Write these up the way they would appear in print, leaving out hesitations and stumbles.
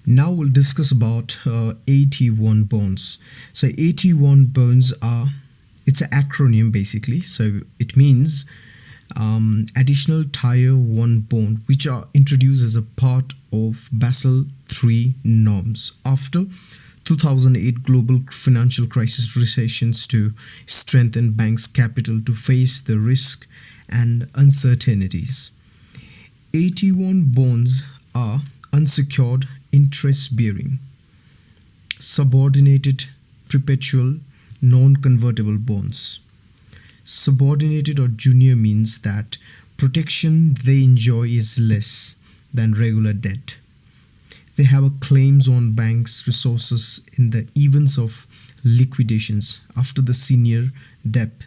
Now we'll discuss about AT1 bonds. So AT1 bonds are it's an acronym basically. So it means additional tier 1 bond which are introduced as a part of Basel III norms after 2008 global financial crisis recessions to strengthen banks' capital to face the risk and uncertainties. AT1 bonds are unsecured interest bearing, subordinated perpetual non convertible bonds. Subordinated or junior means that protection they enjoy is less than regular debt. They have a claims on banks' resources in the events of liquidations after the senior debt.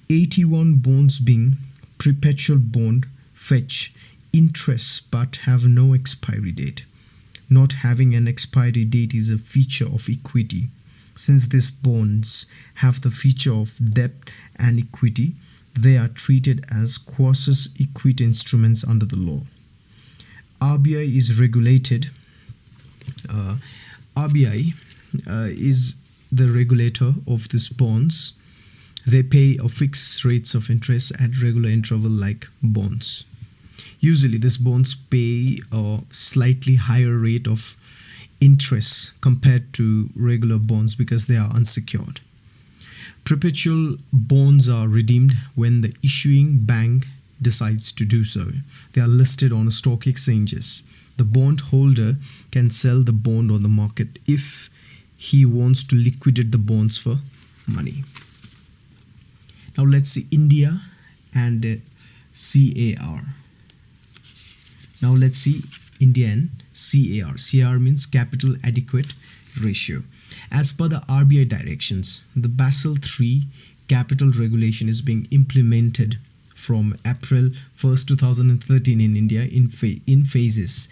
AT1 bonds being perpetual bond fetch interest but have no expiry date. Not having an expiry date is a feature of equity. Since these bonds have the feature of debt and equity, they are treated as quasi-equity instruments under the law. RBI is regulated. RBI is the regulator of these bonds. They pay a fixed rates of interest at regular interval like bonds. Usually, these bonds pay a slightly higher rate of interest compared to regular bonds because they are unsecured. Perpetual bonds are redeemed when the issuing bank decides to do so. They are listed on stock exchanges. The bond holder can sell the bond on the market if he wants to liquidate the bonds for money. Now let's see India and CAR. Now let's see India and CAR. CAR means capital adequate ratio. As per the RBI directions, the Basel III capital regulation is being implemented from April 1st, 2013 in India in phases,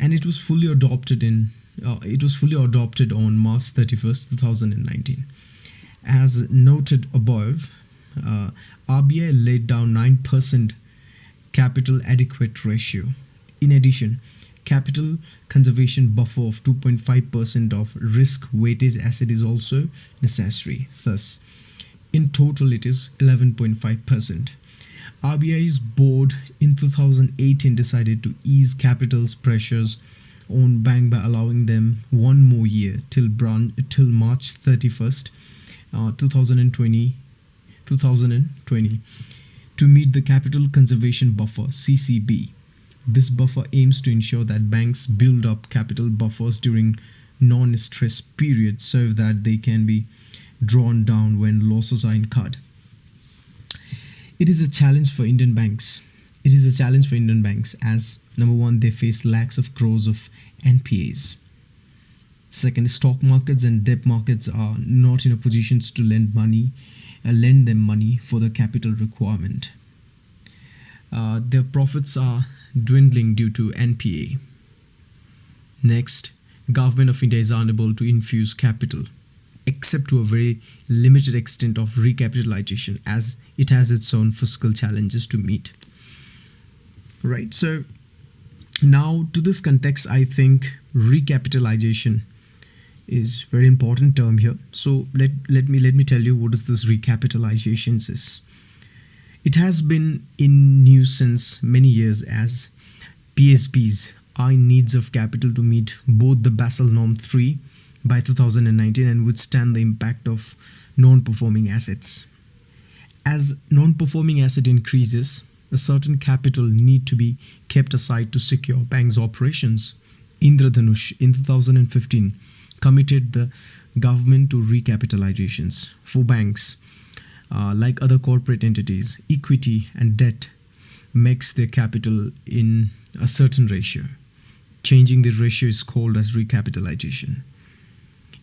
and it was fully adopted on March 31st, 2019. As noted above, RBI laid down 9% capital adequate ratio. In addition, capital conservation buffer of 2.5% of risk weighted asset is also necessary. Thus, in total, it is 11.5%. RBI's board in 2018 decided to ease capital pressures on bank by allowing them one more year till March 31st, 2020 to meet the capital conservation buffer (CCB). This buffer aims to ensure that banks build up capital buffers during non-stress periods so that they can be drawn down when losses are incurred. It is a challenge for Indian banks. As number one, they face lakhs of crores of NPAs. Second, stock markets and debt markets are not in a position to lend them money for the capital requirement. Their profits are dwindling due to NPA. Next, Government of India is unable to infuse capital except to a very limited extent of recapitalization as it has its own fiscal challenges to meet. Right, so now to this context, I think recapitalization is very important term here. So let me tell you what is this recapitalizations is. It has been in news since many years as PSBs are in needs of capital to meet both the Basel Norm 3 by 2019 and withstand the impact of non-performing assets. As non-performing asset increases, a certain capital need to be kept aside to secure banks' operations. Indradhanush in 2015 committed the government to recapitalizations for banks. Like other corporate entities, equity and debt makes their capital in a certain ratio. Changing the ratio is called as recapitalization.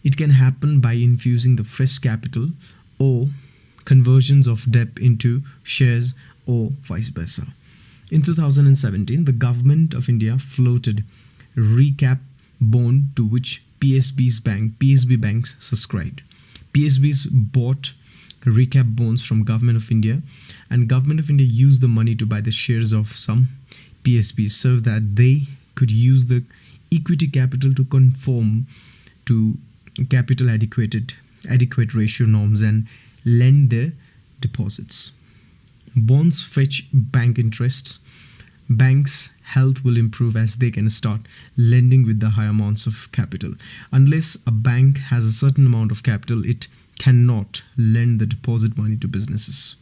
It can happen by infusing the fresh capital or conversions of debt into shares or vice versa. In 2017, the Government of India floated recap bond to which PSB banks subscribed. PSBs bought recap bonds from Government of India, and Government of India used the money to buy the shares of some PSBs so that they could use the equity capital to conform to capital adequate ratio norms and lend their deposits. Bonds fetch bank interests. Banks' health will improve as they can start lending with the high amounts of capital. Unless a bank has a certain amount of capital, it cannot lend the deposit money to businesses.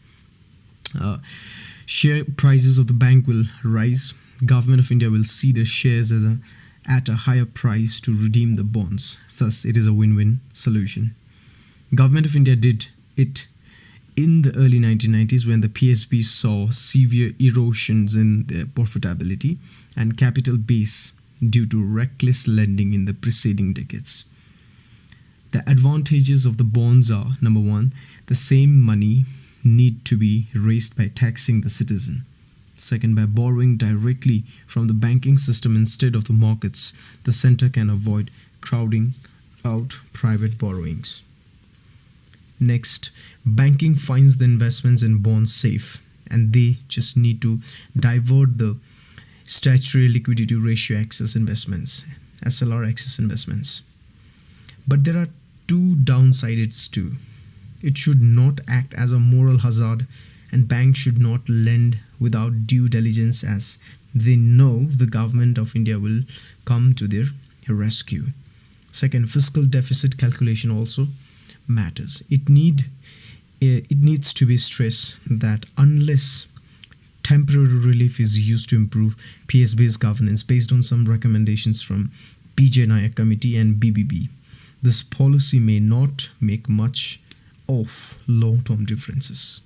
Share prices of the bank will rise. Government of India will see the shares at a higher price to redeem the bonds. Thus, it is a win-win solution. Government of India did it in the early 1990s when the PSB saw severe erosions in their profitability and capital base due to reckless lending in the preceding decades. The advantages of the bonds are: number one, the same money need to be raised by taxing the citizen. Second, by borrowing directly from the banking system instead of the markets, the center can avoid crowding out private borrowings. Next, banking finds the investments in bonds safe, and they just need to divert the statutory liquidity ratio excess investments, SLR excess investments. But there are two downsides too. It should not act as a moral hazard, and banks should not lend without due diligence, as they know the government of India will come to their rescue. Second, fiscal deficit calculation also matters. It needs to be stressed that unless temporary relief is used to improve PSB's governance based on some recommendations from PJ Nayak Committee and BBB, this policy may not make much of long-term differences.